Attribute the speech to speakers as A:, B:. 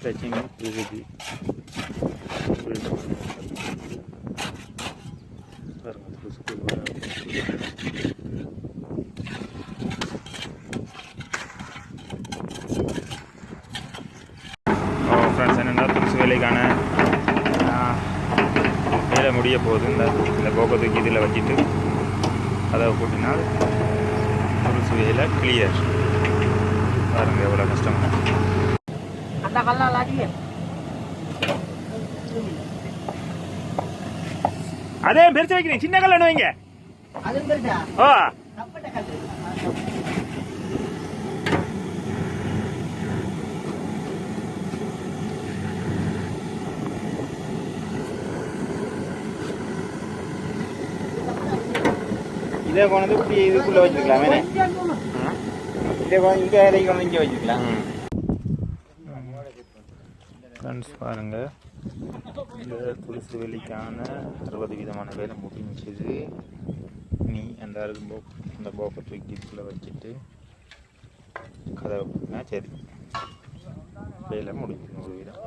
A: Touching இருக்குது. Friends என்னென்னா துளசி வேலைக்கான வேலை முடிய போகுது. இந்த போக்கை தூக்கி இதில் வச்சுட்டு கதவை கூட்டினால் துளசி வேலை கிளியர். பாருங்கள் எவ்வளோ கஷ்டமாக. அதே பெருசு வைக்கிறீங்க, சின்ன கல் வைங்க. ஓ இதே கொண்டு இப்படி இதுக்குள்ளே வச்சுருக்கலாம். இதே கொண்டு இங்கே கொண்டு இங்கே வச்சுக்கலாம். ஃப்ரெண்ட்ஸ் பாருங்கள், இந்த துளசி வேலிக்கான 60 விதமான வேலை முடிஞ்சிது. நீ அந்த போக்கை தூக்கி இதுக்குள்ளே வச்சுட்டு கதவை சரி வேலை முடிஞ்சு 100 விதம்.